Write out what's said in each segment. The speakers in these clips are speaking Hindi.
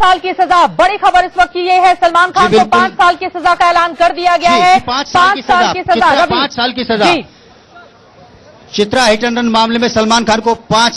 साल की सजा। बड़ी खबर इस वक्त की ये है, सलमान खान को 5 साल की सजा का ऐलान कर दिया गया है। 5 साल की सजा। 5 साल की सजा। चित्रा हिट एंड रन मामले में सलमान खान को 5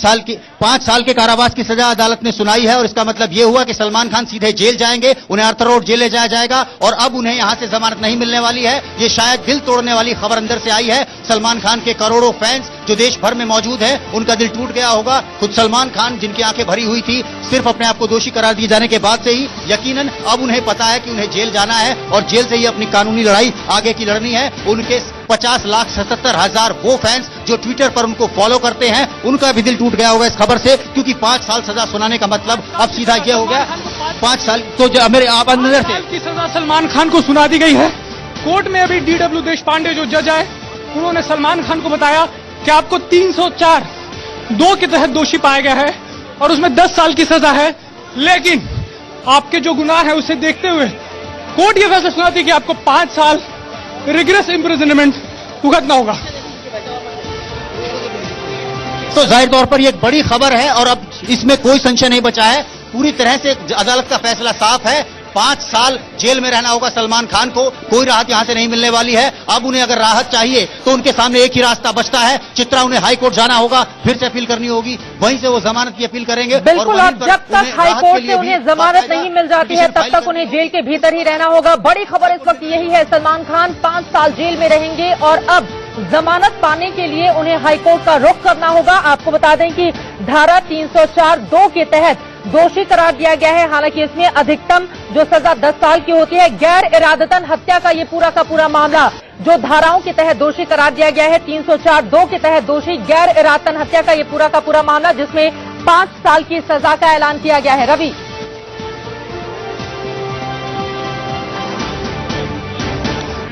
साल के कारावास की सजा अदालत ने सुनाई है और इसका मतलब ये हुआ कि सलमान खान सीधे जेल जाएंगे, उन्हें आर्थर रोड जेल ले जाया जाएगा और अब उन्हें यहां से जमानत नहीं मिलने वाली है। ये शायद दिल तोड़ने वाली खबर अंदर से आई है। सलमान खान के करोड़ों फैंस जो देश भर में मौजूद है, उनका दिल टूट गया होगा। खुद सलमान खान जिनकी आंखें भरी हुई थी सिर्फ अपने आप को दोषी करार दिए जाने के बाद से ही, यकीनन अब उन्हें पता है कि उन्हें जेल जाना है और जेल से ही अपनी कानूनी लड़ाई आगे की लड़नी है। उनके 50,77,000 वो फैंस जो ट्विटर पर उनको फॉलो करते हैं, उनका भी दिल टूट गया होगा इस खबर से, क्योंकि 5 साल सजा सुनाने का मतलब अब सीधा ये हो गया 5 साल। तो मेरे आप अंदर से की सजा सलमान खान को सुना दी गई है। कोर्ट में अभी DW देशपांडे जो जज आए, उन्होंने सलमान खान को बताया कि आपको 304(2) के तहत दोषी पाया गया है और उसमें 10 साल की सजा है, लेकिन आपके जो गुनाह है उसे देखते हुए कोर्ट ये फैसला सुनाती कि आपको 5 साल रिग्रेस इम्प्रिजनमेंट भुगतना होगा। तो जाहिर तौर पर ये एक बड़ी खबर है और अब इसमें कोई संशय नहीं बचा है। पूरी तरह से अदालत का फैसला साफ है। 5 साल जेल में रहना होगा सलमान खान को, कोई राहत यहां से नहीं मिलने वाली है। अब उन्हें अगर राहत चाहिए तो उनके सामने एक ही रास्ता बचता है, चित्रा, उन्हें हाई कोर्ट जाना होगा, फिर से अपील करनी होगी, वहीं से वो जमानत की अपील करेंगे। बिल्कुल, और जब तक हाई कोर्ट से उन्हें जमानत नहीं मिल जाती है तब तक उन्हें जेल के भीतर ही रहना होगा। बड़ी खबर इस वक्त यही है, सलमान खान 5 साल जेल में रहेंगे और अब जमानत पाने के लिए उन्हें हाईकोर्ट का रुख करना होगा। आपको बता दें कि धारा 304(2) के तहत दोषी करार दिया गया है। हालांकि इसमें अधिकतम जो सजा 10 साल की होती है। गैर इरादतन हत्या का ये पूरा का पूरा मामला जो धाराओं के तहत दोषी करार दिया गया है, 304(2) के तहत दोषी गैर इरादतन हत्या का ये पूरा का पूरा मामला, जिसमें 5 साल की सजा का ऐलान किया गया है। रवि,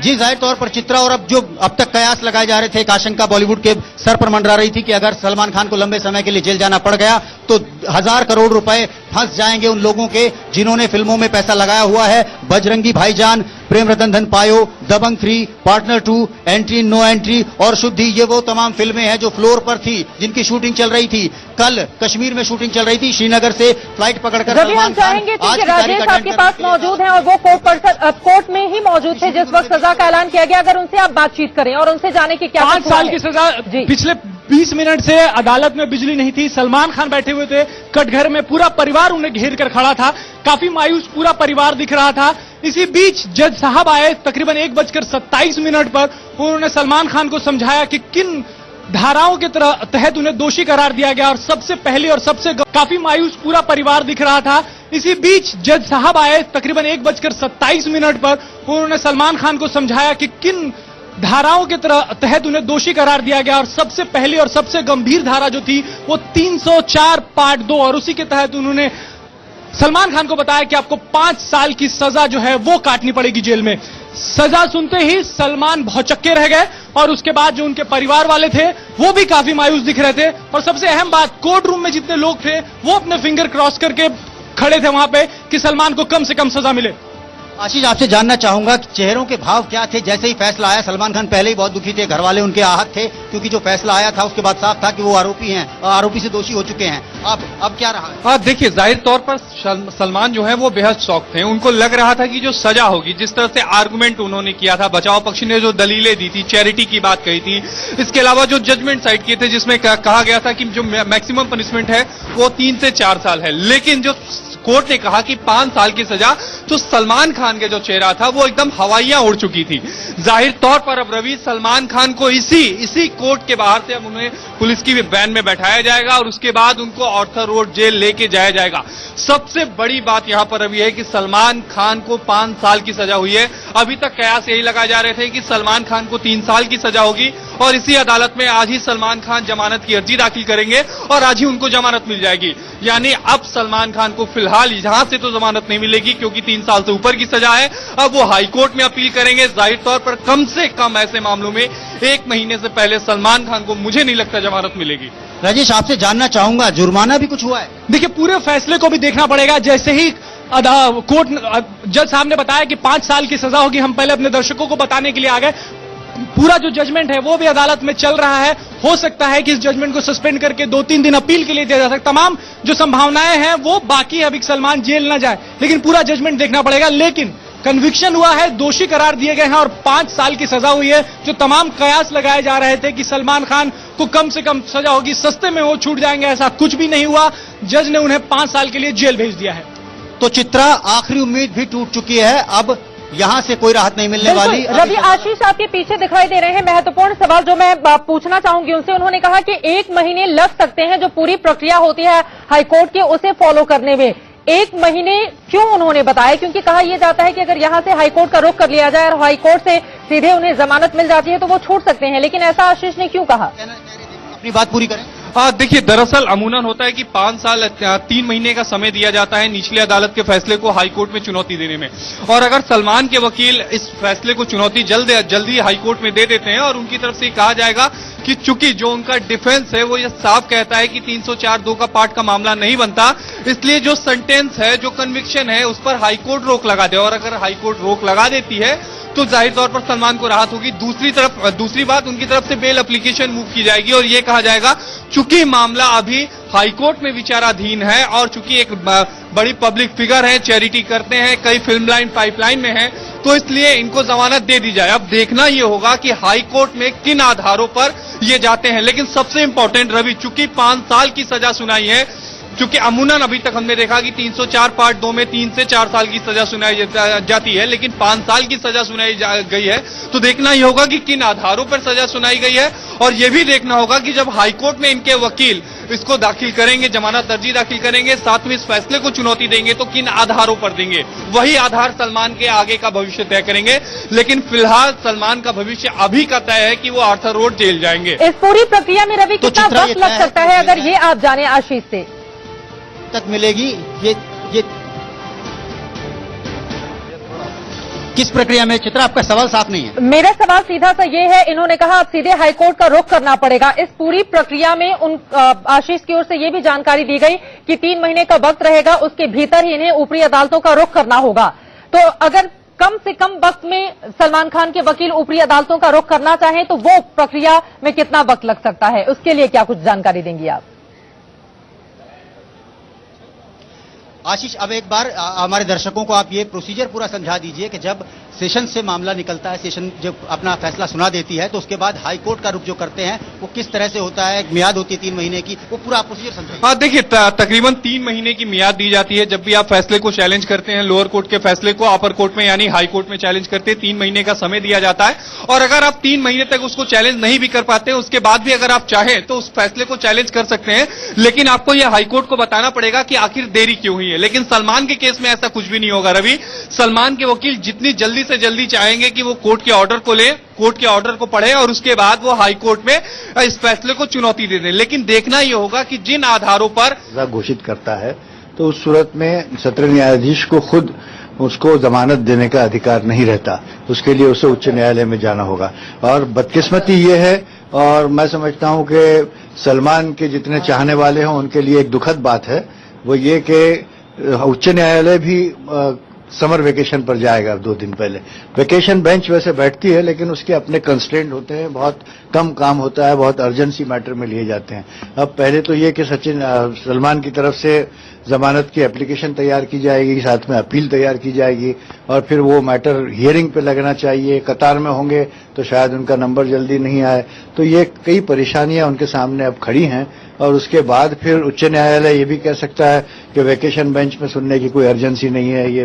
जी, जाहिर तौर पर चित्रा, और अब तक कयास लगाए जा रहे थे, एक आशंका बॉलीवुड के सर पर मंडरा रही थी कि अगर सलमान खान को लंबे समय के लिए जेल जाना पड़ गया तो 1000 करोड़ रुपए फंस जाएंगे उन लोगों के जिन्होंने फिल्मों में पैसा लगाया हुआ है। बजरंगी भाईजान, प्रेम रतन धन पायो, दबंग 3, पार्टनर 2, एंट्री नो एंट्री और शुद्धि, ये वो तमाम फिल्में हैं जो फ्लोर पर थी, जिनकी शूटिंग चल रही थी। कल कश्मीर में शूटिंग चल रही थी, श्रीनगर से फ्लाइट पकड़कर हम चाहेंगे कि राजेश आपके पास मौजूद हैं और वो कोर्ट में ही मौजूद थे जिस वक्त सजा का ऐलान किया गया। अगर उनसे आप बातचीत करें और उनसे जाने की क्या 5 साल की सजा। पिछले 20 मिनट से अदालत में बिजली नहीं थी, सलमान खान बैठे हुए थे कटघर में, पूरा परिवार उन्हें घेर कर खड़ा था, काफी मायूस पूरा परिवार दिख रहा था। इसी बीच जज साहब आए तकरीबन 1:27 पर। उन्होंने सलमान खान को समझाया कि किन धाराओं के तहत उन्हें दोषी करार दिया गया और सबसे पहले और काफी मायूस पूरा परिवार दिख रहा था। इसी बीच जज साहब आए तकरीबन 1:27 पर। उन्होंने सलमान खान को समझाया कि किन धाराओं के तहत उन्हें दोषी करार दिया गया और सबसे पहली और सबसे गंभीर धारा जो थी वो 304(2) और उसी के तहत उन्होंने सलमान खान को बताया कि आपको 5 साल की सजा जो है वो काटनी पड़ेगी जेल में। सजा सुनते ही सलमान भौचक्के रह गए और उसके बाद जो उनके परिवार वाले थे वो भी काफी मायूस दिख रहे थे। और सबसे अहम बात, कोर्ट रूम में जितने लोग थे वो अपने फिंगर क्रॉस करके खड़े थे वहां पे कि सलमान को कम से कम सजा मिले। आशीष, आपसे जानना चाहूंगा कि चेहरों के भाव क्या थे जैसे ही फैसला आया? सलमान खान पहले ही बहुत दुखी थे, घर वाले उनके आहत थे, क्योंकि जो फैसला आया था उसके बाद साफ था कि वो आरोपी हैं, आरोपी से दोषी हो चुके हैं। अब क्या रहा? देखिए, जाहिर तौर पर सलमान जो है वो बेहद शौक थे। उनको लग रहा था कि जो सजा होगी, जिस तरह से आर्गुमेंट उन्होंने किया था, बचाव पक्ष ने जो दलीलें दी थी, चैरिटी की बात कही थी, इसके अलावा जो जजमेंट साइड किए थे जिसमें कहा गया था कि जो मैक्सिमम पनिशमेंट है वो 3 से 4 साल है, लेकिन जो कोर्ट ने कहा कि 5 साल की सजा, तो सलमान खान के जो चेहरा था वो एकदम हवाइयां उड़ चुकी थी। जाहिर तौर पर अब रवि, सलमान खान को इसी कोर्ट के बाहर से अब उन्हें पुलिस की वैन में बैठाया जाएगा और उसके बाद उनको आर्थर रोड जेल लेके जाया जाएगा। सबसे बड़ी बात यहां पर अभी है कि सलमान खान को 5 साल की सजा हुई है। अभी तक कयास यही लगा जा रहे थे कि सलमान खान को 3 साल की सजा होगी और इसी अदालत में आज ही सलमान खान जमानत की अर्जी दाखिल करेंगे और आज ही उनको जमानत मिल जाएगी। यानी अब सलमान खान को फिलहाल यहां से तो जमानत नहीं मिलेगी क्योंकि 3 साल से ऊपर की सजा है। अब वो हाईकोर्ट में अपील करेंगे। जाहिर तौर पर कम से कम ऐसे मामलों में 1 महीने से पहले सलमान खान को मुझे नहीं लगता जमानत मिलेगी। राजेश, आपसे जानना चाहूंगा, जुर्माना भी कुछ हुआ है? देखिए, पूरे फैसले को भी देखना पड़ेगा। जैसे ही कोर्ट जज साहब ने बताया कि 5 साल की सजा होगी, हम पहले अपने दर्शकों को बताने के लिए आ गए। पूरा जो जजमेंट है वो भी अदालत में चल रहा है। हो सकता है कि इस जजमेंट को सस्पेंड करके 2-3 दिन अपील के लिए दिया जा सकता। तमाम जो संभावनाएं हैं वो बाकी है, अभी सलमान जेल ना जाए, लेकिन पूरा जजमेंट देखना पड़ेगा। लेकिन कन्विक्शन हुआ है, दोषी करार दिए गए हैं और 5 साल की सजा हुई है। जो तमाम कयास लगाए जा रहे थे कि सलमान खान को कम से कम सजा होगी, सस्ते में वो छूट जाएंगे, ऐसा कुछ भी नहीं हुआ। जज ने उन्हें 5 साल के लिए जेल भेज दिया है। तो चित्रा, आखिरी उम्मीद भी टूट चुकी है, अब यहां से कोई राहत नहीं मिलने वाली। रवि, आशीष आपके पीछे दिखाई दे रहे हैं। महत्वपूर्ण सवाल जो मैं पूछना चाहूंगी उनसे, उन्होंने कहा कि 1 महीने लग सकते हैं जो पूरी प्रक्रिया होती है हाईकोर्ट के उसे फॉलो करने में। 1 महीने क्यों उन्होंने बताया? क्योंकि कहा यह जाता है कि अगर यहां से हाईकोर्ट का रुख कर लिया जाए और हाईकोर्ट से सीधे उन्हें जमानत मिल जाती है तो वो छूट सकते हैं, लेकिन ऐसा आशीष ने क्यों कहा? अपनी बात पूरी करें। देखिए, दरअसल अमूनन होता है कि 5 साल 3 महीने का समय दिया जाता है निचली अदालत के फैसले को हाईकोर्ट में चुनौती देने में। और अगर सलमान के वकील इस फैसले को चुनौती जल्दी हाईकोर्ट में दे देते हैं और उनकी तरफ से कहा जाएगा कि चूंकि जो उनका डिफेंस है वो ये साफ कहता है कि 304(2) का पार्ट का मामला नहीं बनता, इसलिए जो सेंटेंस है, जो कन्विक्शन है, उस पर हाईकोर्ट रोक लगा दे। और अगर हाईकोर्ट रोक लगा देती है तो जाहिर तौर पर सलमान को राहत होगी। दूसरी बात, उनकी तरफ से बेल एप्लीकेशन मूव की जाएगी और ये कहा जाएगा चूंकि मामला अभी हाईकोर्ट में विचाराधीन है और चूंकि एक बड़ी पब्लिक फिगर है, चैरिटी करते हैं, कई फिल्म लाइन पाइपलाइन में है, तो इसलिए इनको जमानत दे दी जाए। अब देखना ये होगा कि हाईकोर्ट में किन आधारों पर ये जाते हैं। लेकिन सबसे इंपॉर्टेंट रवि, चूंकि 5 साल की सजा सुनाई है, क्योंकि अमूनन अभी तक हमने देखा कि 304 पार्ट 2 में 3 से 4 साल की सजा सुनाई जाती है, लेकिन 5 साल की सजा सुनाई गई है, तो देखना ही होगा कि किन आधारों पर सजा सुनाई गई है। और यह भी देखना होगा कि जब हाईकोर्ट में इनके वकील इसको दाखिल करेंगे, जमानत अर्जी दाखिल करेंगे, साथ में इस फैसले को चुनौती देंगे, तो किन आधारों पर देंगे, वही आधार सलमान के आगे का भविष्य तय करेंगे। लेकिन फिलहाल सलमान का भविष्य अभी का तय है कि वो आर्थर रोड जेल जाएंगे। इस पूरी प्रक्रिया में रवि कितना वक्त लग सकता है, अगर ये आप जाने आशीष से तक मिलेगी? ये किस प्रक्रिया में? चित्रा, आपका सवाल साफ नहीं है। मेरा सवाल सीधा सा ये है, इन्होंने कहा अब सीधे हाईकोर्ट का रुख करना पड़ेगा। इस पूरी प्रक्रिया में आशीष की ओर से ये भी जानकारी दी गई कि 3 महीने का वक्त रहेगा, उसके भीतर ही इन्हें ऊपरी अदालतों का रुख करना होगा। तो अगर कम से कम वक्त में सलमान खान के वकील ऊपरी अदालतों का रुख करना चाहें तो वो प्रक्रिया में कितना वक्त लग सकता है, उसके लिए क्या कुछ जानकारी देंगी आप? आशीष, अब एक बार हमारे दर्शकों को आप ये प्रोसीजर पूरा समझा दीजिए कि जब सेशन से मामला निकलता है, सेशन जब अपना फैसला सुना देती है, तो उसके बाद हाई कोर्ट का रुख जो करते हैं वो किस तरह से होता है, मियाद होती है 3 महीने की, वो पूरा प्रोसीजर समझाइए। हाँ, देखिए, तकरीबन 3 महीने की मियाद दी जाती है। जब भी आप फैसले को चैलेंज करते हैं, लोअर कोर्ट के फैसले को अपर कोर्ट में यानी हाई कोर्ट में चैलेंज करते हैं, 3 महीने का समय दिया जाता है। और अगर आप 3 महीने तक उसको चैलेंज नहीं भी कर पाते, उसके बाद भी अगर आप चाहें तो उस फैसले को चैलेंज कर सकते हैं, लेकिन आपको यह हाईकोर्ट को बताना पड़ेगा कि आखिर देरी क्यों हुई है। लेकिन सलमान केस में ऐसा कुछ भी नहीं होगा रवि। सलमान के वकील जितनी जल्दी से जल्दी चाहेंगे कि वो कोर्ट के ऑर्डर को ले, कोर्ट के ऑर्डर को पढ़े और उसके बाद वो हाई कोर्ट में इस फैसले को चुनौती दे दें। लेकिन देखना यह होगा कि जिन आधारों पर घोषित करता है तो उस सूरत में सत्र न्यायाधीश को खुद उसको जमानत देने का अधिकार नहीं रहता, उसके लिए उसे उच्च न्यायालय में जाना होगा। और बदकिस्मती ये है, और मैं समझता हूं कि सलमान के जितने चाहने वाले हैं उनके लिए एक दुखद बात है, वो ये कि उच्च न्यायालय भी समर वेकेशन पर जाएगा 2 दिन पहले। वेकेशन बेंच वैसे बैठती है, लेकिन उसके अपने कंस्ट्रेंट होते हैं, बहुत कम काम होता है, बहुत अर्जेंसी मैटर में लिए जाते हैं। अब पहले तो ये कि सलमान की तरफ से जमानत की एप्लीकेशन तैयार की जाएगी, साथ में अपील तैयार की जाएगी, और फिर वो मैटर हियरिंग पे लगना चाहिए। कतार में होंगे तो शायद उनका नंबर जल्दी नहीं आए, तो ये कई परेशानियां उनके सामने अब खड़ी हैं। और उसके बाद फिर उच्च न्यायालय ये भी कह सकता है कि वेकेशन बेंच में सुनने की कोई अर्जेंसी नहीं है, ये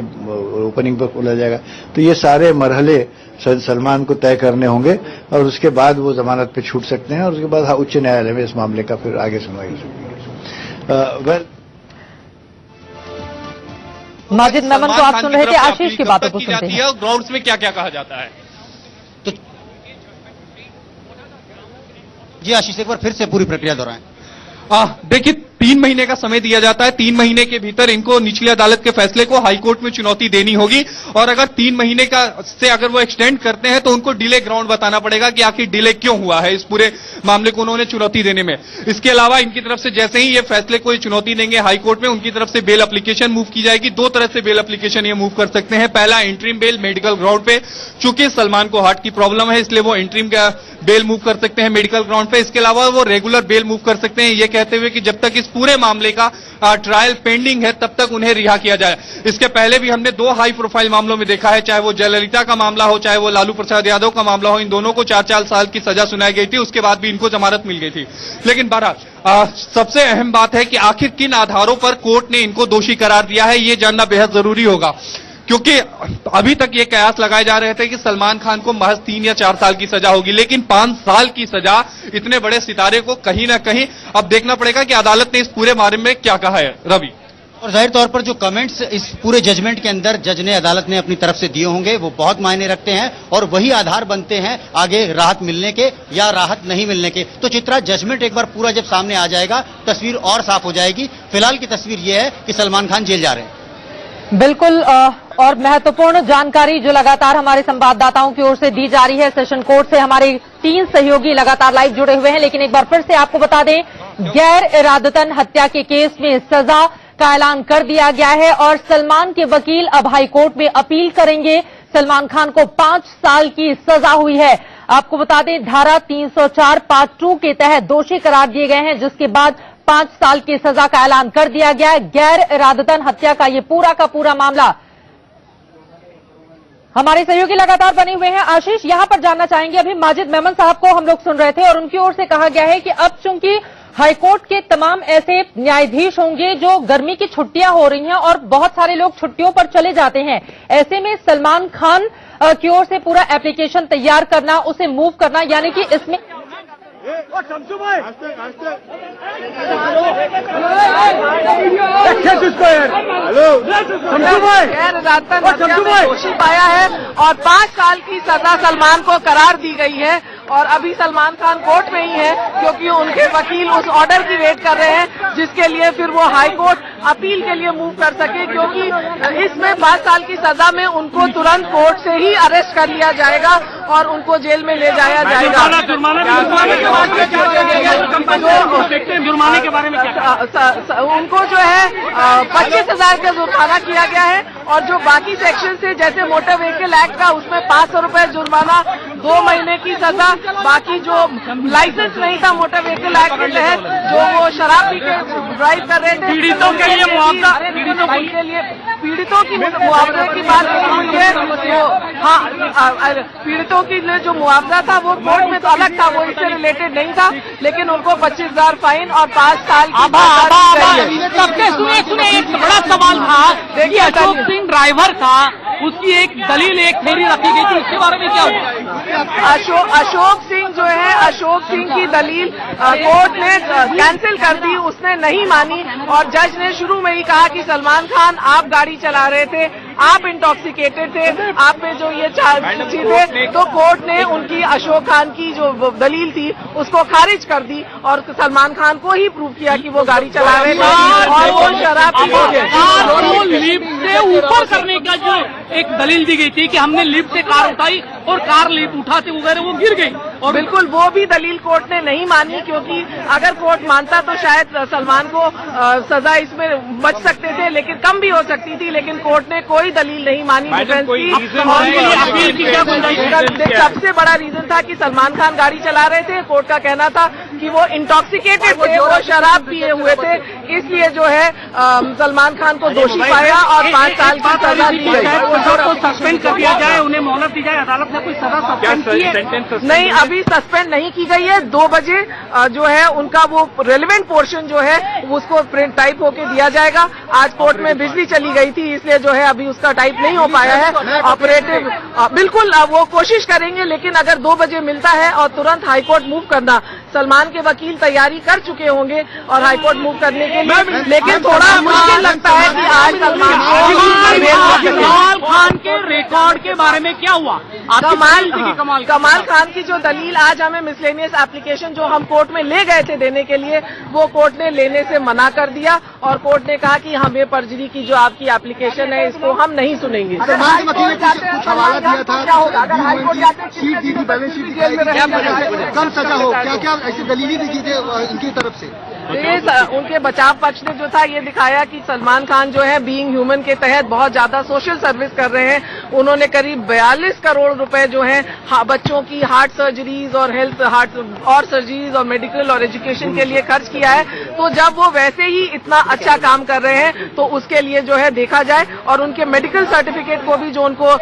ओपनिंग पर खोला जाएगा। तो ये सारे मरहले सलमान को तय करने होंगे और उसके बाद वो जमानत पे छूट सकते हैं, और उसके बाद उच्च न्यायालय में इस मामले का फिर आगे सुनवाई हो सकती है। माजिद मेमन को आप सुन रहे थे, आशीष की बातों को सुनते हैं। ग्राउंड्स में क्या क्या कहा जाता है? तो जी आशीष, एक बार फिर से पूरी प्रक्रिया दोहराएं। देखिए, 3 महीने का समय दिया जाता है। 3 महीने के भीतर इनको निचली अदालत के फैसले को हाई कोर्ट में चुनौती देनी होगी और अगर 3 महीने का से अगर वो एक्सटेंड करते हैं तो उनको डिले ग्राउंड बताना पड़ेगा कि आखिर डिले क्यों हुआ है इस पूरे मामले को उन्होंने चुनौती देने में। इसके अलावा इनकी तरफ से जैसे ही ये फैसले को चुनौती देंगे हाई कोर्ट में, उनकी तरफ से बेल एप्लीकेशन मूव की जाएगी। 2 तरह से बेल एप्लीकेशन ये मूव कर सकते हैं। पहला इंटरिम बेल मेडिकल ग्राउंड पे, चूंकि सलमान को हार्ट की प्रॉब्लम है इसलिए वो इंटरिम का बेल मूव कर सकते हैं मेडिकल ग्राउंड पे। इसके अलावा वो रेगुलर बेल मूव कर सकते हैं ये कहते हुए कि जब तक इस पूरे मामले का ट्रायल पेंडिंग है तब तक उन्हें रिहा किया जाए। इसके पहले भी हमने 2 हाई प्रोफाइल मामलों में देखा है, चाहे वो जयललिता का मामला हो चाहे वो लालू प्रसाद यादव का मामला हो, इन दोनों को 4-4 साल की सजा सुनाई गई थी, उसके बाद भी इनको जमानत मिल गई थी। लेकिन बहरहाल सबसे अहम बात है कि आखिर किन आधारों पर कोर्ट ने इनको दोषी करार दिया है ये जानना बेहद जरूरी होगा, क्योंकि अभी तक ये कयास लगाए जा रहे थे कि सलमान खान को महज 3 या 4 साल की सजा होगी, लेकिन 5 साल की सजा इतने बड़े सितारे को कहीं ना कहीं अब देखना पड़ेगा कि अदालत ने इस पूरे बारे में क्या कहा है। रवि, और जाहिर तौर पर जो कमेंट्स इस पूरे जजमेंट के अंदर जज ने अदालत ने अपनी तरफ से दिए होंगे वो बहुत मायने रखते हैं और वही आधार बनते हैं आगे राहत मिलने के या राहत नहीं मिलने के। तो चित्रा, जजमेंट एक बार पूरा जब सामने आ जाएगा तस्वीर और साफ हो जाएगी। फिलहाल की तस्वीर ये है कि सलमान खान जेल जा रहे हैं। बिल्कुल, और महत्वपूर्ण जानकारी जो लगातार हमारे संवाददाताओं की ओर से दी जा रही है। सेशन कोर्ट से हमारे 3 सहयोगी लगातार लाइव जुड़े हुए हैं, लेकिन एक बार फिर से आपको बता दें, गैर इरादतन हत्या के केस में सजा का ऐलान कर दिया गया है और सलमान के वकील अब हाई कोर्ट में अपील करेंगे। सलमान खान को 5 साल की सजा हुई है। आपको बता दें, धारा 304 पार्ट 2 के तहत दोषी करार दिए गए हैं, जिसके बाद 5 साल की सजा का ऐलान कर दिया गया है। गैर इरादतन हत्या का ये पूरा का पूरा मामला। हमारे सहयोगी लगातार बने हुए हैं। आशीष, यहां पर जानना चाहेंगे, अभी माजिद मेमन साहब को हम लोग सुन रहे थे और उनकी ओर से कहा गया है कि अब चूंकि हाईकोर्ट के तमाम ऐसे न्यायाधीश होंगे जो गर्मी की छुट्टियां हो रही हैं और बहुत सारे लोग छुट्टियों पर चले जाते हैं, ऐसे में सलमान खान की ओर से पूरा एप्लीकेशन तैयार करना, उसे मूव करना, यानी कि इसमें गैर इरादतन हत्या में दोषी पाया है और 5 साल की सजा सलमान को करार दी गई है। और अभी सलमान खान कोर्ट में ही है क्योंकि उनके वकील उस ऑर्डर की वेट कर रहे हैं जिसके लिए फिर वो हाई कोर्ट अपील के लिए मूव कर सके, क्योंकि इसमें 5 साल की सजा में उनको तुरंत कोर्ट से ही अरेस्ट कर लिया जाएगा और उनको जेल में ले जाया जाएगा। जुर्माने के बारे में उनको जो है 25,000 का जुर्माना किया गया है और जो बाकी सेक्शन से जैसे मोटर व्हीकल एक्ट का उसमें 500 रुपए जुर्माना, 2 महीने की सजा, बाकी जो लाइसेंस नहीं था मोटर व्हीकल एक्ट के तहत जो वो शराब पी के ड्राइव कर रहे थे, पीड़ितों के लिए मुआवजा, पीड़ितों की मुआवजे की बात हुई है। तो हाँ, पीड़ितों के लिए जो मुआवजा था वो कोर्ट में तो अलग था, वो इससे रिलेटेड नहीं था, लेकिन उनको 25,000 फाइन और 5 साल की सबके सुने एक बड़ा सवाल था कि अशोक सिंह ड्राइवर था, उसकी एक दलील एक थ्योरी रखी गई थी, उसके बारे में क्या हुआ? अशोक सिंह जो है, अशोक सिंह की दलील कोर्ट ने कैंसिल कर दी, उसने नहीं मानी और जज ने शुरू में ही कहा कि सलमान खान आप गाड़ी चला रहे थे, आप इंटॉक्सिकेटेड थे, आप में जो ये चीजें, तो कोर्ट ने उनकी अशोक खान की जो दलील थी उसको खारिज कर दी और सलमान खान को ही प्रूव किया कि वो गाड़ी चला रहे थे और वो शराब लिफ्ट से ऊपर करने का जो एक दलील दी गई थी कि हमने लिफ्ट से कार उठाई और कार लिफ्ट उठाते वगैरह वो गिर गई, और बिल्कुल वो भी दलील कोर्ट ने नहीं मानी, क्योंकि अगर कोर्ट मानता तो शायद सलमान को सजा इसमें बच सकते थे, लेकिन कम भी हो सकती थी, लेकिन कोर्ट ने कोई दलील नहीं मानी डिफेंस की। सबसे बड़ा रीजन था कि सलमान खान गाड़ी चला रहे थे, कोर्ट का कहना था कि वो इंटॉक्सिकेटेड थे, वो शराब पिए हुए थे, इसलिए जो है सलमान खान को दोषी पाया और 5 साल की सजा दी गई। तो सस्पेंड कर दिया जाए, उन्हें मोहलत दी जाए, अदालत ने कोई सजा सस्पेंड की है? नहीं, अभी सस्पेंड नहीं की गई है। 2 बजे जो है उनका वो रेलेवेंट पोर्शन जो है उसको प्रिंट टाइप होके दिया जाएगा। आज कोर्ट में बिजली चली गई थी, इसलिए जो है अभी उसका टाइप नहीं हो पाया है ऑपरेटिव। बिल्कुल वो कोशिश करेंगे, लेकिन अगर 2 बजे मिलता है और तुरंत हाईकोर्ट मूव करना, सलमान के वकील तैयारी कर चुके होंगे और हाईकोर्ट मूव करने के लिए, लेकिन थोड़ा मुश्किल लगता है कि आज सलमान कमाल खान के रिकॉर्ड के बारे में क्या हुआ? कमाल खान की जो दलील आज हमें मिसलेनियस एप्लीकेशन जो हम कोर्ट में ले गए थे देने के लिए, वो कोर्ट ने लेने से मना कर दिया और कोर्ट ने कहा कि हमें परजरी की जो आपकी एप्लीकेशन है इसको हम नहीं सुनेंगे। सलमान वकील ने कुछ हवाला दिया था, क्या होगा अगर हाईकोर्ट जाते शीट दी थी, बैलेंस शीट जेल में रहेंगे, कम सजा हो, क्या क्या ऐसी दलीलें दी थी इनकी तरफ से? उनके बचाव पक्ष ने जो था ये दिखाया कि सलमान खान जो है बीइंग ह्यूमन के तहत बहुत ज्यादा सोशल सर्विस कर रहे हैं। उन्होंने करीब 42 करोड़ रुपए जो है बच्चों की हार्ट सर्जरीज और हेल्थ हार्ट और सर्जरीज और मेडिकल और एजुकेशन के लिए खर्च किया है। तो जब वो वैसे ही इतना अच्छा काम कर रहे हैं तो उसके लिए जो है देखा जाए, और उनके मेडिकल सर्टिफिकेट को भी जो उनको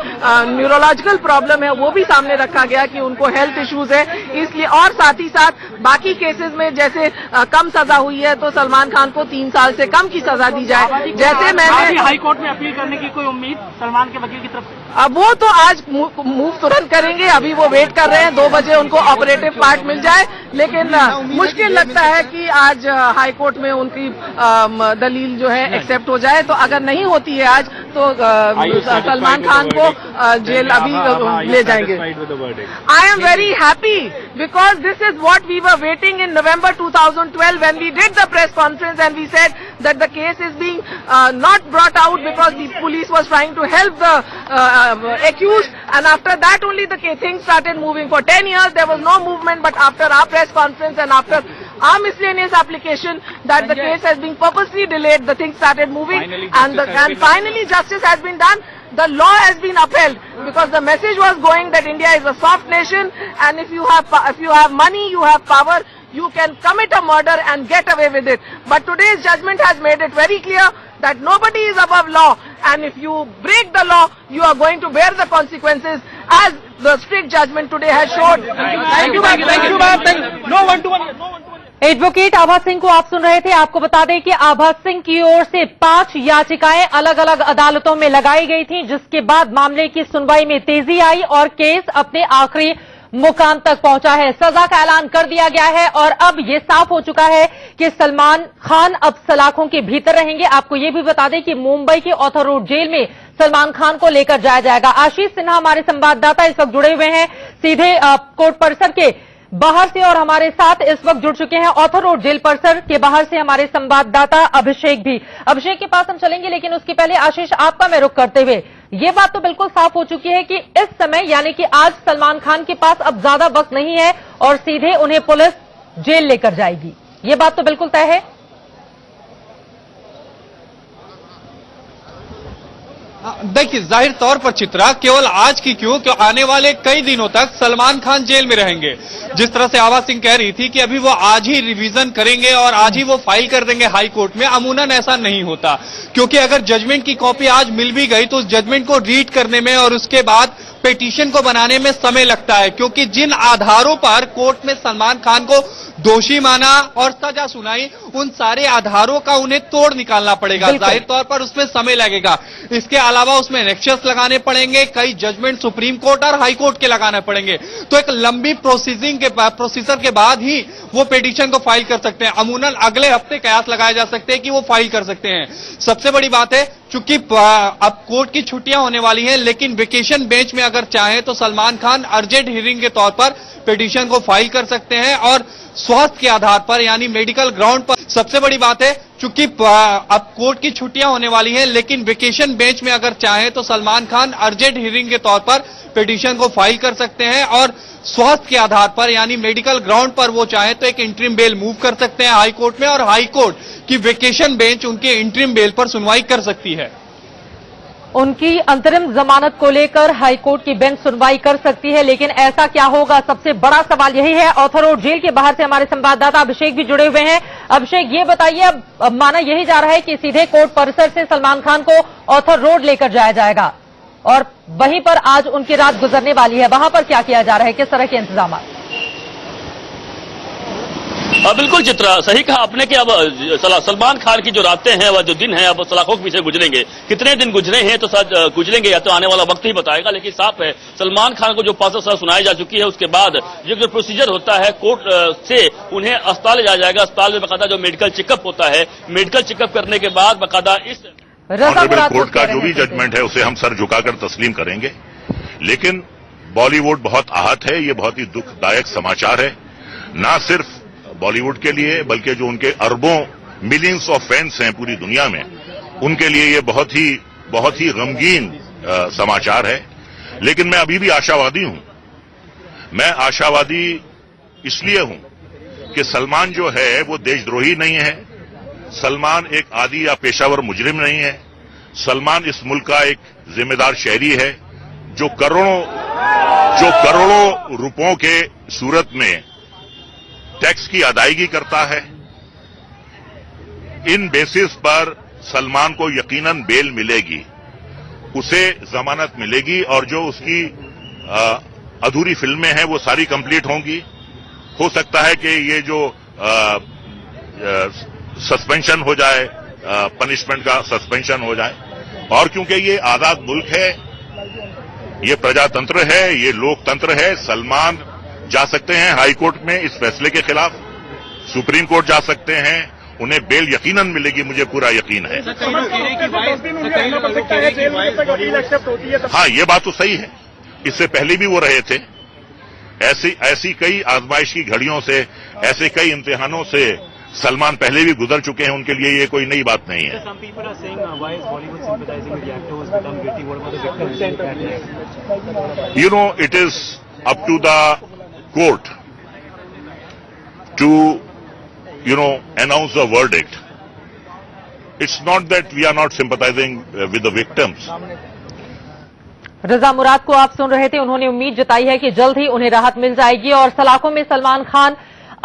न्यूरोलॉजिकल प्रॉब्लम है वो भी सामने रखा गया कि उनको हेल्थ इश्यूज है इसलिए, और साथ ही साथ बाकी केसेस में जैसे कम सजा हुई है तो सलमान खान को 3 साल से कम की सजा दी जाए। जैसे मैंने हाई कोर्ट में अपील करने की कोई उम्मीद सलमान के वकील की तरफ से? अब वो तो आज मूव तुरंत करेंगे, अभी वो वेट कर रहे हैं 2 बजे उनको ऑपरेटिव पार्ट मिल जाए, लेकिन मुश्किल लगता है कि आज हाई कोर्ट में उनकी दलील जो है एक्सेप्ट हो जाए। तो अगर नहीं होती है आज तो सलमान खान को जेल अभी ले जाएंगे। I am very happy because this is what we were waiting in November 2012 when we did the press conference and we said that the case is being not brought out because the police was trying to help the accused, and after that only the things started moving. For 10 years there was no movement, but after our press conference and after our miscellaneous application that the case has been purposely delayed, the things started moving, and finally justice has been done. The law has been upheld because the message was going that India is a soft nation, and if you have money, you have power, you can commit a murder and get away with it. But today's judgment has made it very clear that nobody is above law, and if you break the law, you are going to bear the consequences, as the strict judgment today has showed. Thank you, ma'am. No one-to-one. Advocate Abha Singh को आप सुन रहे थे। आपको बता दें कि आभा सिंह की ओर से 5 याचिकाएं अलग अलग अदालतों में लगाई गई थी, जिसके बाद मामले की सुनवाई में तेजी आई और केस अपने आखिरी मुकाम तक पहुंचा है। सजा का ऐलान कर दिया गया है और अब ये साफ हो चुका है कि सलमान खान अब सलाखों के भीतर रहेंगे। आपको ये भी बता दें कि मुंबई के ऑथर रोड जेल में सलमान खान को लेकर जाया जाएगा। आशीष सिन्हा हमारे संवाददाता इस वक्त जुड़े हुए हैं सीधे कोर्ट परिसर के बाहर से, और हमारे साथ इस वक्त जुड़ चुके हैं ऑथर रोड जेल परिसर के बाहर से हमारे संवाददाता अभिषेक भी। अभिषेक के पास हम चलेंगे, लेकिन उसके पहले आशीष आपका मैं रुख करते हुए, ये बात तो बिल्कुल साफ हो चुकी है कि इस समय यानी कि आज सलमान खान के पास अब ज्यादा वक्त नहीं है और सीधे उन्हें पुलिस जेल लेकर जाएगी। ये बात तो बिल्कुल तय है। देखिए, जाहिर तौर पर चित्रा केवल आज की क्यों आने वाले कई दिनों तक सलमान खान जेल में रहेंगे। जिस तरह से आभा सिंह कह रही थी कि अभी वो आज ही रिवीजन करेंगे और आज ही वो फाइल कर देंगे हाई कोर्ट में, अमूनन ऐसा नहीं होता, क्योंकि अगर जजमेंट की कॉपी आज मिल भी गई तो उस जजमेंट को रीड करने में और उसके बाद पिटीशन को बनाने में समय लगता है, क्योंकि जिन आधारों पर कोर्ट में सलमान खान को दोषी माना और सजा सुनाई, उन सारे आधारों का उन्हें तोड़ निकालना पड़ेगा। जाहिर तौर पर उसमें समय लगेगा। इसके अलावा उसमें नेक्सस लगाने पड़ेंगे, कई जजमेंट सुप्रीम कोर्ट और हाई कोर्ट के लगाने पड़ेंगे। तो एक लंबी प्रोसीजर के बाद ही वो पिटीशन को फाइल कर सकते हैं। अमूनन अगले हफ्ते कयास लगाए जा सकते हैं कि वो फाइल कर सकते हैं। सबसे बड़ी बात है, चूंकि अब कोर्ट की छुट्टियां होने वाली हैं, लेकिन वेकेशन बेंच में अगर चाहें तो सलमान खान अर्जेंट हियरिंग के तौर पर पिटीशन को फाइल कर सकते हैं और स्वास्थ्य के आधार पर यानी मेडिकल ग्राउंड पर। सबसे बड़ी बात है, चूंकि अब कोर्ट की छुट्टियां होने वाली हैं, लेकिन वेकेशन बेंच में अगर चाहें तो सलमान खान अर्जेंट हियरिंग के तौर पर पिटीशन को फाइल कर सकते हैं और स्वास्थ्य के आधार पर यानी मेडिकल ग्राउंड पर वो चाहे तो एक इंटरिम बेल मूव कर सकते हैं हाई कोर्ट में, और हाई कोर्ट की वेकेशन बेंच उनके इंटरिम बेल पर सुनवाई कर सकती है। उनकी अंतरिम जमानत को लेकर हाईकोर्ट की बेंच सुनवाई कर सकती है, लेकिन ऐसा क्या होगा, सबसे बड़ा सवाल यही है। ऑथर रोड जेल के बाहर से हमारे संवाददाता अभिषेक भी जुड़े हुए हैं। अभिषेक, ये बताइए, अब माना यही जा रहा है कि सीधे कोर्ट परिसर से सलमान खान को ऑथर रोड लेकर जाया जाएगा और वहीं पर आज उनकी रात गुजरने वाली है, वहां पर क्या किया जा रहा है, किस तरह के इंतजाम? बिल्कुल चित्रा, सही कहा आपने कि अब सलमान खान की जो रातें हैं वह जो दिन है अब सलाखों के पीछे गुजरेंगे। कितने दिन गुजरे हैं तो शायद गुजरेंगे या तो आने वाला वक्त ही बताएगा, लेकिन साफ है सलमान खान को जो 5 सजा सुनाई जा चुकी है उसके बाद ये जो प्रोसीजर होता है कोर्ट से उन्हें अस्पताल ले जाया जाएगा। अस्पताल में बाकायदा जो मेडिकल चेकअप होता है, मेडिकल चेकअप करने के बाद बाकायदा इस ऑनरेबल कोर्ट का जो भी जजमेंट है उसे हम सर झुकाकर तस्लीम करेंगे। लेकिन बॉलीवुड बहुत आहत है, ये बहुत ही दुखदायक समाचार है, ना सिर्फ बॉलीवुड के लिए बल्कि जो उनके अरबों मिलियंस ऑफ फैंस हैं पूरी दुनिया में, उनके लिए ये बहुत ही गमगीन समाचार है। लेकिन मैं अभी भी आशावादी हूं। मैं आशावादी इसलिए हूं कि सलमान जो है वो देशद्रोही नहीं है, सलमान एक आदी या पेशावर मुजरिम नहीं है, सलमान इस मुल्क का एक जिम्मेदार शहरी है जो करोड़ों रुपयों के सूरत में टैक्स की अदायगी करता है। इन बेसिस पर सलमान को यकीनन बेल मिलेगी, उसे जमानत मिलेगी और जो उसकी अधूरी फिल्में हैं वो सारी कंप्लीट होंगी। हो सकता है कि ये जो सस्पेंशन हो जाए, पनिशमेंट का सस्पेंशन हो जाए, और क्योंकि ये आजाद मुल्क है, ये प्रजातंत्र है, ये लोकतंत्र है, सलमान जा सकते हैं हाई कोर्ट में इस फैसले के खिलाफ, सुप्रीम कोर्ट जा सकते हैं, उन्हें बेल यकीनन मिलेगी, मुझे पूरा यकीन है। हाँ, ये बात तो सही है, इससे पहले भी वो रहे थे। ऐसी कई आजमाइश की घड़ियों से, ऐसे कई इम्तिहानों से सलमान पहले भी गुजर चुके हैं, उनके लिए ये कोई नई बात नहीं है। You know, it is up to the court to, announce the verdict. It's not that we are not sympathizing with the victims. रजा मुराद को आप सुन रहे थे, उन्होंने उम्मीद जताई है कि जल्द ही उन्हें राहत मिल जाएगी और सलाखों में सलमान खान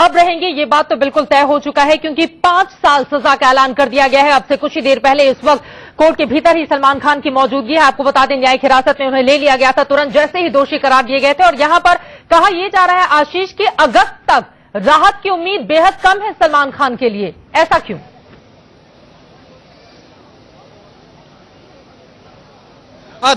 अब रहेंगे। ये बात तो बिल्कुल तय हो चुका है क्योंकि 5 साल सजा का ऐलान कर दिया गया है। अब से कुछ ही देर पहले इस वक्त कोर्ट के भीतर ही सलमान खान की मौजूदगी है। आपको बता दें, न्यायिक हिरासत में उन्हें ले लिया गया था तुरंत जैसे ही दोषी करार दिए गए थे। और यहां पर कहा यह जा रहा है आशीष कि अगस्त तक राहत की उम्मीद बेहद कम है सलमान खान के लिए, ऐसा क्यों?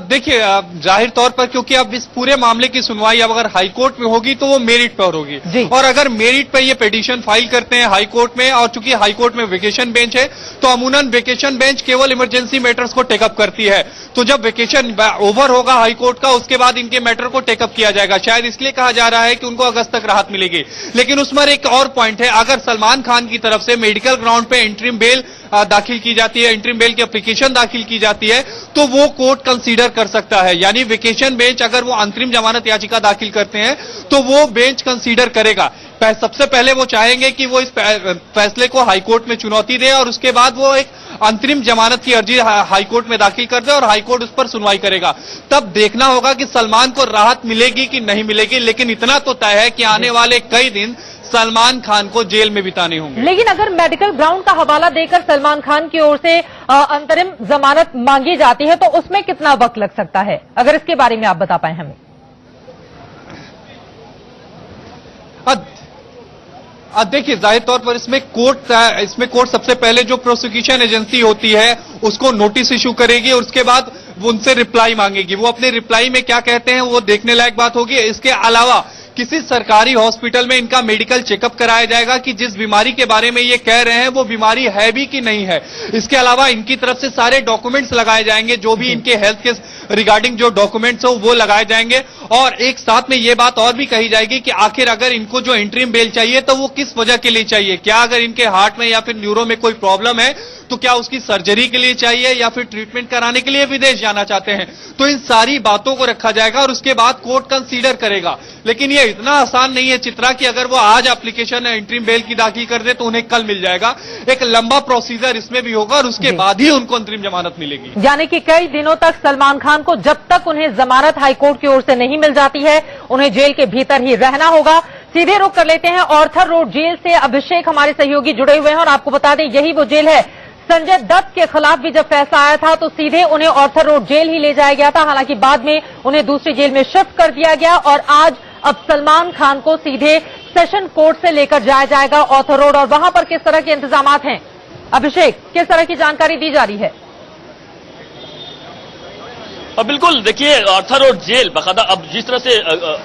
देखिए, जाहिर तौर पर क्योंकि अब इस पूरे मामले की सुनवाई अब अगर हाईकोर्ट में होगी तो वो मेरिट पर होगी, और अगर मेरिट पर ये पिटीशन फाइल करते हैं हाईकोर्ट में, और चूंकि हाईकोर्ट में वेकेशन बेंच है तो अमूमन वेकेशन बेंच केवल इमरजेंसी मैटर्स को टेकअप करती है। तो जब वेकेशन ओवर होगा हाईकोर्ट का, उसके बाद इनके मैटर को टेकअप किया जाएगा। शायद इसलिए कहा जा रहा है कि उनको अगस्त तक राहत मिलेगी। लेकिन उसमें एक और पॉइंट है, अगर सलमान खान की तरफ से मेडिकल ग्राउंड पे इंटरिम बेल दाखिल की जाती है, इंटरिम बेल की एप्लीकेशन दाखिल की जाती है, तो वो कोर्ट कंसीडर कर सकता है। यानी वेकेशन बेंच अगर वो अंतरिम जमानत याचिका दाखिल करते हैं तो वो बेंच कंसीडर करेगा। सबसे पहले वो चाहेंगे कि वो इस फैसले को हाईकोर्ट में चुनौती दे और उसके बाद वो एक अंतरिम जमानत की अर्जी हाईकोर्ट में दाखिल कर दे और हाईकोर्ट उस पर सुनवाई करेगा। तब देखना होगा कि सलमान को राहत मिलेगी कि नहीं मिलेगी। लेकिन इतना तो तय है कि आने वाले कई दिन सलमान खान को जेल में बिताने होंगे। लेकिन अगर मेडिकल ग्राउंड का हवाला देकर सलमान खान की ओर से अंतरिम जमानत मांगी जाती है तो उसमें कितना वक्त लग सकता है, अगर इसके बारे में आप बता पाए हमें। देखिए, जाहिर तौर पर इसमें कोर्ट सबसे पहले जो प्रोसिक्यूशन एजेंसी होती है उसको नोटिस इशू करेगी और उसके बाद वो उनसे रिप्लाई मांगेगी। वो अपने रिप्लाई में क्या कहते हैं वो देखने लायक बात होगी। इसके अलावा किसी सरकारी हॉस्पिटल में इनका मेडिकल चेकअप कराया जाएगा कि जिस बीमारी के बारे में ये कह रहे हैं वो बीमारी है भी कि नहीं है। इसके अलावा इनकी तरफ से सारे डॉक्यूमेंट्स लगाए जाएंगे, जो भी इनके हेल्थ के रिगार्डिंग जो डॉक्यूमेंट्स हो वो लगाए जाएंगे। और एक साथ में ये बात और भी कही जाएगी कि आखिर अगर इनको जो इंटरिम बेल चाहिए तो वो किस वजह के लिए चाहिए। क्या अगर इनके हार्ट में या फिर न्यूरो में कोई प्रॉब्लम है तो क्या उसकी सर्जरी के लिए चाहिए या फिर ट्रीटमेंट कराने के लिए विदेश जाना चाहते हैं। तो इन सारी बातों को रखा जाएगा और उसके बाद कोर्ट कंसीडर करेगा। लेकिन ये इतना आसान नहीं है चित्रा कि अगर वो आज एप्लीकेशन इंटरिम बेल की दाखिल कर दे तो उन्हें कल मिल जाएगा। एक लंबा प्रोसीजर इसमें भी होगा और उसके बाद ही उनको अंतरिम जमानत मिलेगी। यानी कि कई दिनों तक सलमान खान को जब तक उन्हें जमानत हाईकोर्ट की ओर से नहीं मिल जाती है उन्हें जेल के भीतर ही रहना होगा। सीधे रुख कर लेते हैं ऑर्थर रोड जेल से। अभिषेक हमारे सहयोगी जुड़े हुए हैं और आपको बता दें यही वो जेल है। संजय दत्त के खिलाफ भी जब फैसला आया था तो सीधे उन्हें ऑर्थर रोड जेल ही ले जाया गया था। हालांकि बाद में उन्हें दूसरी जेल में शिफ्ट कर दिया गया और आज अब सलमान खान को सीधे सेशन कोर्ट से लेकर जाया जाएगा ऑर्थर रोड। और वहां पर किस तरह के इंतजाम हैं, अभिषेक, किस तरह की जानकारी दी जा रही है? बिल्कुल, देखिए आर्थर रोड जेल बाकायदा अब जिस तरह से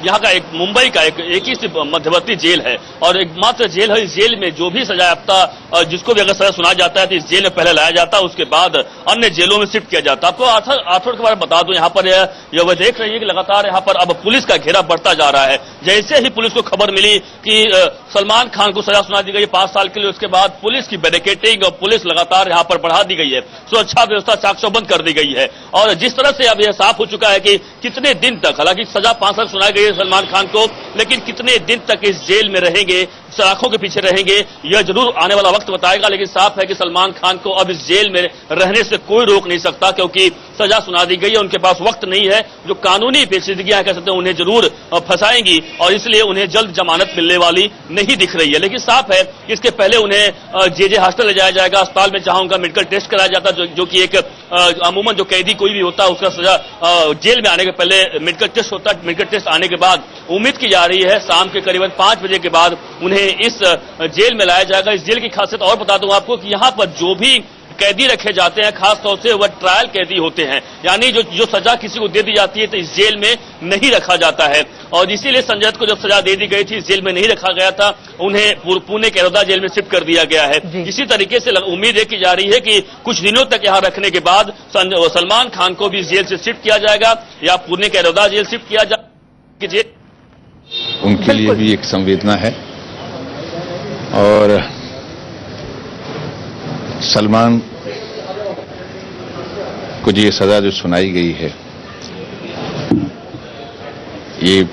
यहाँ का एक मुंबई का एक ही मध्यवर्ती जेल है और एक मात्र जेल है। इस जेल में जो भी सजायाफ्ता जिसको भी अगर सजा सुना जाता है तो इस जेल में पहले लाया जाता है, उसके बाद अन्य जेलों में शिफ्ट किया जाता है। आपको आर्थर के बारे में बता दूं, यहाँ पर यह देख रही है कि लगातार यहाँ पर अब पुलिस का घेरा बढ़ता जा रहा है। जैसे ही पुलिस को खबर मिली कि सलमान खान को सजा सुना दी गई 5 साल के लिए, उसके बाद पुलिस की बैरिकेडिंग और पुलिस लगातार यहाँ पर बढ़ा दी गई है, सुरक्षा व्यवस्था चाक-चौबंद कर दी गई है। और जिस तरह से अब यह साफ हो चुका है कि कितने दिन तक, हालांकि सजा 5 साल सुनाई गई है सलमान खान को, लेकिन कितने दिन तक इस जेल में रहेंगे, सलाखों के पीछे रहेंगे, यह जरूर आने वाला वक्त बताएगा। लेकिन साफ है कि सलमान खान को अब इस जेल में रहने से कोई रोक नहीं सकता, क्योंकि सजा सुना दी गई है, उनके पास वक्त नहीं है। जो कानूनी पेचीदगियां कह सकते हैं उन्हें जरूर फंसाएंगी और इसलिए उन्हें जल्द जमानत मिलने वाली नहीं दिख रही है। लेकिन साफ है कि इसके पहले उन्हें जेजे हॉस्टल ले जाया जाएगा, अस्पताल में जहां उनका मेडिकल टेस्ट कराया जाता है, जो कि एक अमूमन जो कैदी कोई भी होता है उसका सजा जेल में आने के पहले मेडिकल टेस्ट होता है। मेडिकल टेस्ट आने के बाद उम्मीद की जा रही है शाम के करीबन 5 बजे के बाद उन्हें इस जेल में लाया जाएगा। इस जेल की खासियत और बता दूं आपको कि यहाँ पर जो भी कैदी रखे जाते हैं खासतौर से वह ट्रायल कैदी होते हैं, यानी जो सजा किसी को दे दी जाती है तो इस जेल में नहीं रखा जाता है। और इसीलिए संजय दत्त को जब सजा दे दी गई थी इस जेल में नहीं रखा गया था, उन्हें पुणे के एरोदा जेल में शिफ्ट कर दिया गया है। इसी तरीके से उम्मीद है की जा रही है कि कुछ दिनों तक यहाँ रखने के बाद सलमान खान को भी इस जेल से शिफ्ट किया जाएगा या पुणे के एरोदा जेल शिफ्ट किया जाएगा। उनके लिए भी एक संवेदना है और सलमान को ये सजा जो सुनाई गई है ये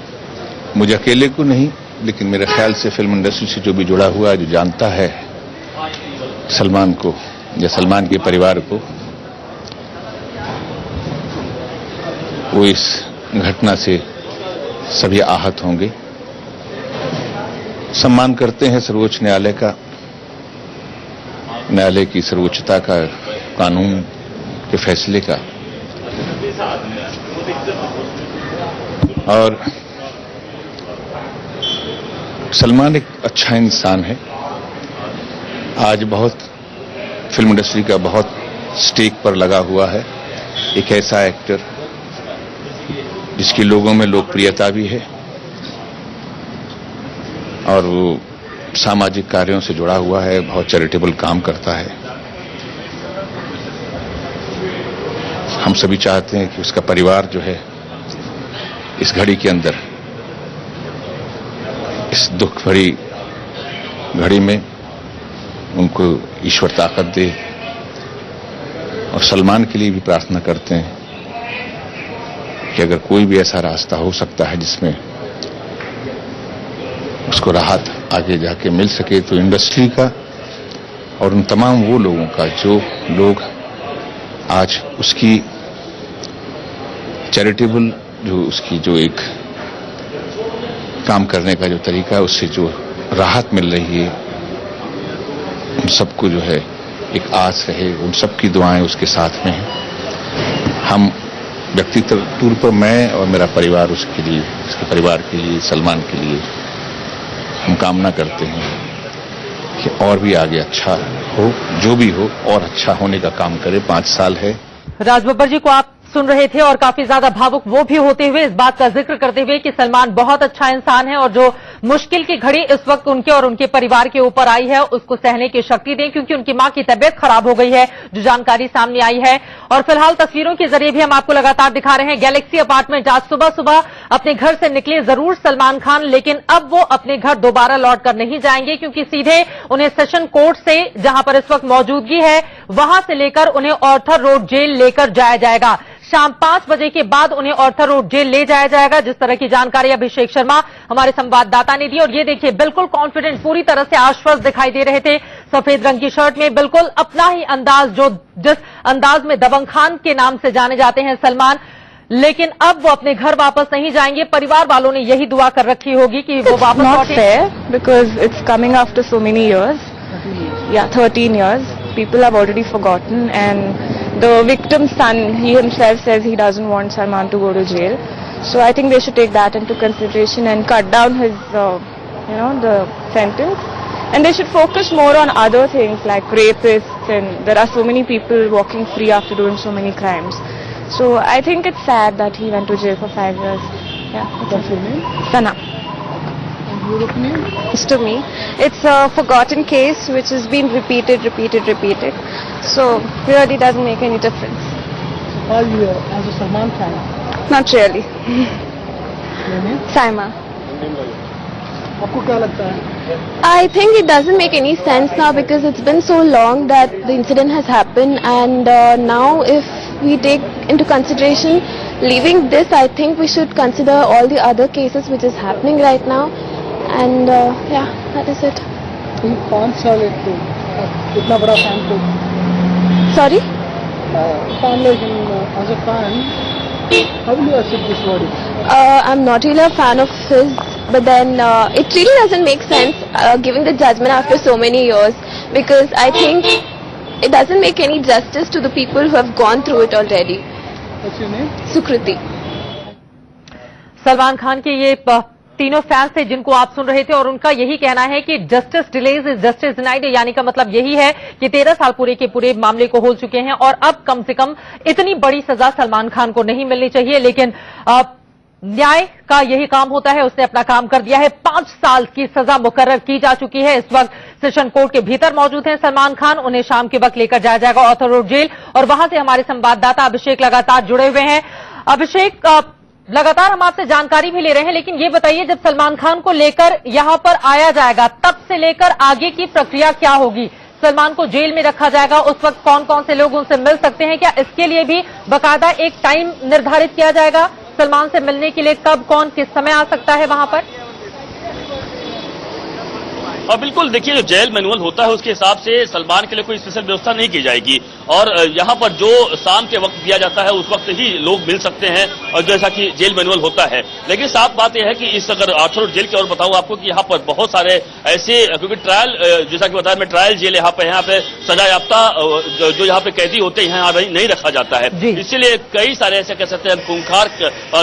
मुझे अकेले को नहीं, लेकिन मेरे ख्याल से फिल्म इंडस्ट्री से जो भी जुड़ा हुआ है, जो जानता है सलमान को या सलमान के परिवार को, वो इस घटना से सभी आहत होंगे। सम्मान करते हैं सर्वोच्च न्यायालय का, न्यायालय की सर्वोच्चता का, कानून के फैसले का। और सलमान एक अच्छा इंसान है। आज बहुत फिल्म इंडस्ट्री का बहुत स्टेक पर लगा हुआ है, एक ऐसा एक्टर जिसकी लोगों में लोकप्रियता भी है और वो सामाजिक कार्यों से जुड़ा हुआ है, बहुत चैरिटेबल काम करता है। हम सभी चाहते हैं कि उसका परिवार जो है इस घड़ी के अंदर, इस दुख भरी घड़ी में उनको ईश्वर ताकत दे। और सलमान के लिए भी प्रार्थना करते हैं कि अगर कोई भी ऐसा रास्ता हो सकता है जिसमें उसको राहत आगे जाके मिल सके, तो इंडस्ट्री का और उन तमाम वो लोगों का जो लोग आज उसकी चैरिटेबल जो एक काम करने का जो तरीका है, उससे जो राहत मिल रही है, उन सबको जो है एक आस रहे, उन सबकी दुआएं उसके साथ में हैं। हम व्यक्तिगत तौर पर मैं और मेरा परिवार उसके लिए, उसके परिवार के लिए, सलमान के लिए हम कामना करते हैं कि और भी आगे अच्छा हो, जो भी हो और अच्छा होने का काम करे। 5 साल है। राज बब्बर जी को आप सुन रहे थे और काफी ज्यादा भावुक वो भी होते हुए इस बात का जिक्र करते हुए कि सलमान बहुत अच्छा इंसान है और जो मुश्किल की घड़ी इस वक्त उनके और उनके परिवार के ऊपर आई है उसको सहने की शक्ति दें, क्योंकि उनकी मां की तबीयत खराब हो गई है, जो जानकारी सामने आई है। और फिलहाल तस्वीरों के जरिए भी हम आपको लगातार दिखा रहे हैं गैलेक्सी अपार्टमेंट। आज सुबह सुबह अपने घर से निकले जरूर सलमान खान, लेकिन अब वो अपने घर दोबारा लौट कर नहीं जाएंगे, क्योंकि सीधे उन्हें सेशन कोर्ट से, जहां पर इस वक्त मौजूदगी है, वहां से लेकर उन्हें आर्थर रोड जेल लेकर जाया जाएगा। शाम 5 बजे के बाद उन्हें आर्थर रोड जेल ले जाया जाएगा, जिस तरह की जानकारी अभिषेक शर्मा हमारे संवाददाता ने दी। और ये देखिए, बिल्कुल कॉन्फिडेंट, पूरी तरह से आश्वस्त दिखाई दे रहे थे, सफेद रंग की शर्ट में, बिल्कुल अपना ही अंदाज, जो जिस अंदाज में दबंग खान के नाम से जाने जाते हैं सलमान। लेकिन अब वो अपने घर वापस नहीं जाएंगे। परिवार वालों ने यही दुआ कर रखी होगी कि वो वापस लौटें। Because it's coming after so many years, या 13 years, people have already forgotten, and the victim's son, he himself says he doesn't want Salman to go to jail. So I think they should take that into consideration and cut down his, the sentence. And they should focus more on other things like rapists, and there are so many people walking free after doing so many crimes. So I think it's sad that he went to jail for 5 years. Yeah. What's your name? Sana. And your opinion? It's to me. It's a forgotten case which has been repeated. So really doesn't make any difference. So are you as a Salman fan? Not really. Your name? Saima. आपको क्या लगता है? I think it doesn't make any sense now because it's been so long that the incident has happened, and now if we take into consideration leaving this, I think we should consider all the other cases which is happening right now, and yeah, that is it. 5 साल एक तो इतना बड़ा फैन को Sorry? as a fan, how will you accept this verdict? I'm not really a fan of his, but then it really doesn't make sense giving the judgment after so many years, because I think it doesn't make any justice to the people who have gone through it already. What's your name? Sukriti. Salman Khan के ये तीनों फैंस थे जिनको आप सुन रहे थे, और उनका यही कहना है कि justice delays is justice denied, यानी का मतलब यही है कि 13 साल पूरे के पूरे मामले को हो चुके हैं और अब कम से कम इतनी बड़ी सजा सलमान खान को नहीं मिलनी चाहिए। लेकिन न्याय का यही काम होता है, उसने अपना काम कर दिया है। 5 साल की सजा मुकर्रर की जा चुकी है। इस वक्त सेशन कोर्ट के भीतर मौजूद हैं सलमान खान। उन्हें शाम के वक्त लेकर जाया जाएगा ऑर्थर रोड जेल, और वहां से हमारे संवाददाता अभिषेक लगातार जुड़े हुए हैं। अभिषेक, लगातार हम आपसे जानकारी भी ले रहे हैं, लेकिन ये बताइए, जब सलमान खान को लेकर यहां पर आया जाएगा तब से लेकर आगे की प्रक्रिया क्या होगी? सलमान को जेल में रखा जाएगा, उस वक्त कौन कौन से लोग उनसे मिल सकते हैं? क्या इसके लिए भी बाकायदा एक टाइम निर्धारित किया जाएगा? सलमान से मिलने के लिए कब, कौन, किस समय आ सकता है वहां पर? बिल्कुल, देखिए जो जेल मैनुअल होता है उसके हिसाब से सलमान के लिए कोई स्पेशल व्यवस्था नहीं की जाएगी, और यहाँ पर जो शाम के वक्त दिया जाता है उस वक्त ही लोग मिल सकते हैं, और जैसा कि जेल मैनुअल होता है। लेकिन साफ बात यह है कि इस अगर आर्थर रोड जेल की और बताऊं आपको कि यहाँ पर बहुत सारे ऐसे, क्योंकि ट्रायल, जैसा कि बताया मैं, ट्रायल जेल यहाँ पे सजा याफ्ता जो यहाँ पे कैदी होते हैं यहाँ नहीं रखा जाता है, इसीलिए कई सारे ऐसे कह सकते हैं खूंखार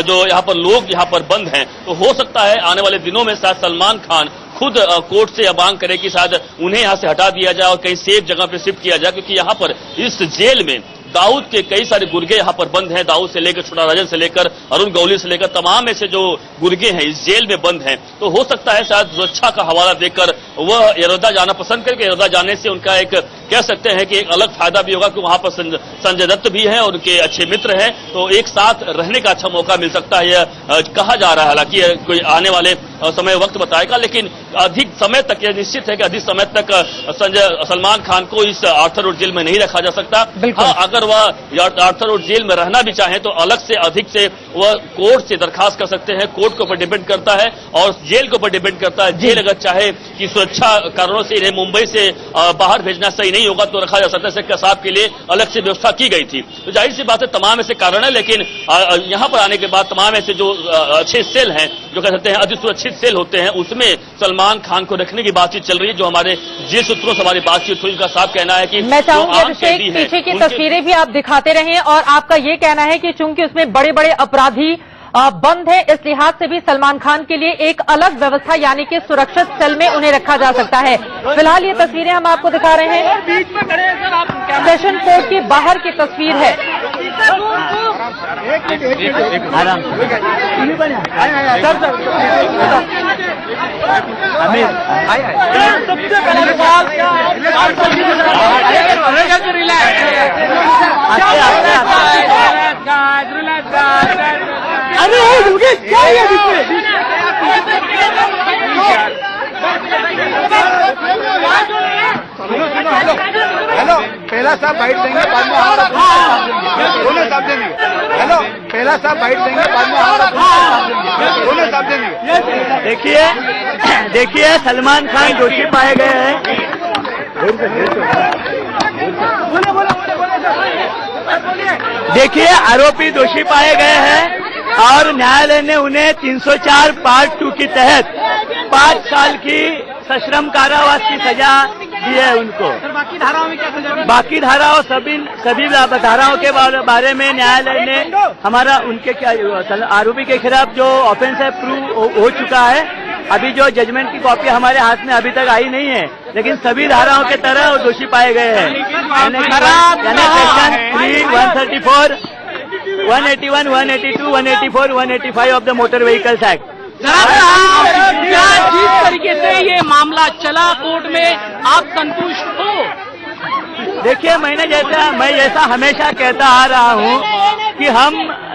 जो यहाँ पर लोग यहाँ पर बंद हैं। तो हो सकता है आने वाले दिनों में शायद सलमान खान खुद कोर्ट से मांग करे कि शायद उन्हें यहां से हटा दिया जाए और कहीं सेफ जगह पे शिफ्ट किया जाए, क्योंकि यहां पर इस जेल में दाऊद के कई सारे गुर्गे यहां पर बंद हैं। दाऊद से लेकर छोटा राजन से लेकर अरुण गौली से लेकर तमाम ऐसे जो गुर्गे हैं इस जेल में बंद हैं। तो हो सकता है शायद सुरक्षा का हवाला देकर वह इरौदा जाना पसंद करके, इरौदा जाने से उनका एक कह सकते हैं कि एक अलग फायदा भी होगा कि वहां पर संजय दत्त भी हैं और उनके अच्छे मित्र हैं, तो एक साथ रहने का अच्छा मौका मिल सकता है, यह कहा जा रहा है। हालांकि कोई आने वाले समय वक्त बताएगा, लेकिन अधिक समय तक यह निश्चित है कि अधिक समय तक सलमान खान को इस आर्थर रोड जेल में नहीं रखा जा सकता। अगर वह आर्थर रोड जेल में रहना भी चाहे तो अलग से अधिक से वह कोर्ट से दरखास्त कर सकते हैं। कोर्ट के ऊपर डिपेंड करता है और जेल के ऊपर डिपेंड करता है। जेल अगर चाहे कि सुरक्षा कारणों से इन्हें मुंबई से बाहर भेजना सही नहीं होगा तो रखा जा सकता है। कसाब के लिए अलग से व्यवस्था की गई थी। तो जाहिर सी बात है तमाम ऐसे कारण है, लेकिन यहां पर आने के बाद तमाम ऐसे जो अच्छे सेल हैं, जो कह सकते हैं अधिसुरक्षित सेल होते हैं, उसमें सलमान खान को रखने की बातचीत चल रही है। जो हमारे जेल सूत्रों से हमारी बातचीत हुई, उनका साफ कहना है कि मैं चाहूंगी अभिषेक पीछे की तस्वीरें भी आप दिखाते रहें, और आपका ये कहना है कि चूंकि उसमें बड़े बड़े अपराधी बंद है, इस लिहाज से भी सलमान खान के लिए एक अलग व्यवस्था यानी कि सुरक्षित सेल में उन्हें रखा जा सकता है। फिलहाल ये तस्वीरें हम आपको दिखा रहे हैं, सेशन कोर्ट के बाहर की तस्वीर है। अरे क्या है हेलो, पहला साहब बाइट देंगे, बाद में हमारा दोनों साहब देंगे। हेलो, पहला साहब बाइट देंगे, बाद में हमारा दोनों साहब देंगे। देखिए सलमान खान दोषी पाए गए हैं। देखिए आरोपी दोषी पाए गए हैं और न्यायालय ने उन्हें 304 पार्ट 2 के तहत 5 साल की सश्रम कारावास की सजा दी है उनको। बाकी धाराओं में क्या सजा? बाकी धाराओं सभी धाराओं के बारे में न्यायालय ने हमारा उनके आरोपी के खिलाफ जो ऑफेंस है प्रूव हो चुका है। अभी जो जजमेंट की कॉपी हमारे हाथ में अभी तक आई नहीं है, लेकिन सभी धाराओं के तरह वो दोषी पाए गए हैं। यानी section 3, 134 181, 182, 184, 185 of the Motor Vehicles Act. क्या जिस तरीके से ये मामला चला कोर्ट में आप संतुष्ट हो? देखिए मैं जैसा हमेशा कहता आ रहा हूँ कि हम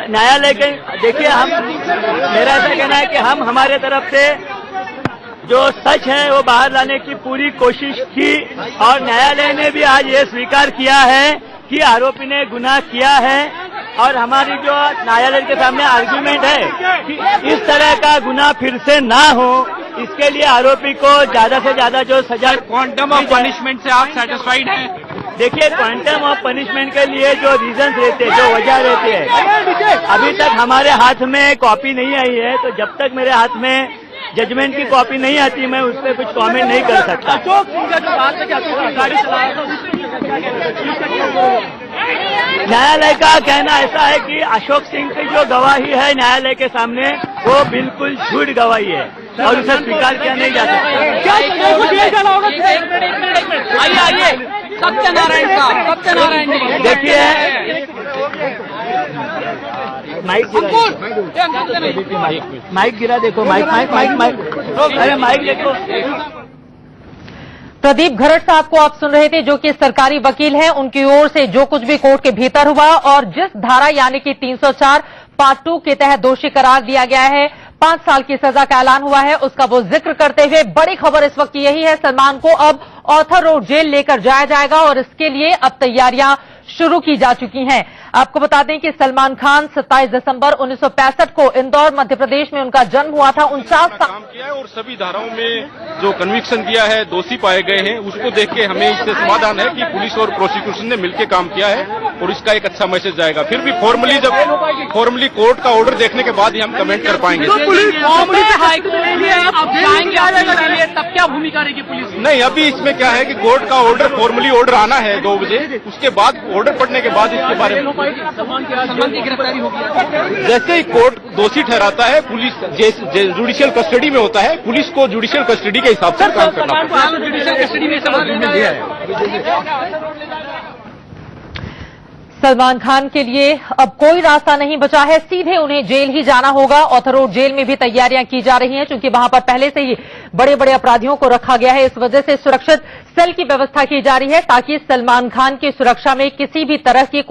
न्यायालय के देखिए मेरा ऐसा कहना है कि हम हमारे तरफ से जो सच है वो बाहर लाने की पूरी कोशिश की और न्यायालय ने भी आज ये स्वीकार किया है कि आरोपी ने गुनाह किया है और हमारी जो न्यायालय के सामने आर्गुमेंट है कि इस तरह का गुनाह फिर से ना हो, इसके लिए आरोपी को ज्यादा से ज्यादा जो सजा क्वांटम ऑफ पनिशमेंट से आप सेटिस्फाइड हैं? देखिए क्वांटम ऑफ पनिशमेंट के लिए जो रीजंस रहते हैं, जो वजह रहती है, अभी तक हमारे हाथ में कॉपी नहीं आई है, तो जब तक मेरे हाथ में जजमेंट की कॉपी नहीं आती मैं उस पर कुछ कमेंट नहीं कर सकता। न्यायालय का कहना ऐसा है कि अशोक सिंह की जो गवाही है न्यायालय के सामने वो बिल्कुल झूठ गवाही है और उसे स्वीकार किया नहीं जा सकता। आइए सत्यनारायण साहब, सत्यनारायण जी देखिए माइक गिरा, देखो माइक अरे माइक देखो। प्रदीप घरट साहब को आप सुन रहे थे, जो कि सरकारी वकील हैं। उनकी ओर से जो कुछ भी कोर्ट के भीतर हुआ और जिस धारा यानी कि 304 पार्ट 2 के तहत दोषी करार दिया गया है, 5 साल की सजा का ऐलान हुआ है, उसका वो जिक्र करते हुए बड़ी खबर इस वक्त यही है, सलमान को अब ऑर्थर रोड जेल लेकर जाया जाएगा और इसके लिए अब तैयारियां शुरू की जा चुकी हैं। आपको बता दें कि सलमान खान 27 दिसंबर 1965 को इंदौर मध्य प्रदेश में उनका जन्म हुआ था। 49 काम किया है और सभी धाराओं में जो कन्विक्शन दिया है, दोषी पाए गए हैं, उसको देख के हमें इससे समाधान है कि पुलिस और प्रोसिक्यूशन ने मिलकर काम किया है और इसका एक अच्छा मैसेज जाएगा। फिर भी फॉर्मली कोर्ट का ऑर्डर देखने के बाद ही हम कमेंट कर पाएंगे। तब क्या भूमिका रहेगी पुलिस? नहीं, अभी इसमें क्या है कि कोर्ट का ऑर्डर फॉर्मली ऑर्डर आना है 2 बजे, उसके बाद ऑर्डर पढ़ने के बाद इसके बारे में सलमान की गिरफ्तारी होगी। जैसे ही कोर्ट दोषी ठहराता है, पुलिस जुडिशियल कस्टडी में होता है, पुलिस को जुडिशियल कस्टडी के हिसाब से काम करना पड़ता है। जुडिशियल कस्टडी में सलमान खान के लिए अब कोई रास्ता नहीं बचा है, सीधे उन्हें जेल ही जाना होगा। ऑर्थर रोड जेल में भी तैयारियां की जा रही हैं, क्योंकि वहां पर पहले से ही बड़े बड़े अपराधियों को रखा गया है। इस वजह से सुरक्षित सेल की व्यवस्था की जा रही है, ताकि सलमान खान की सुरक्षा में किसी भी तरह की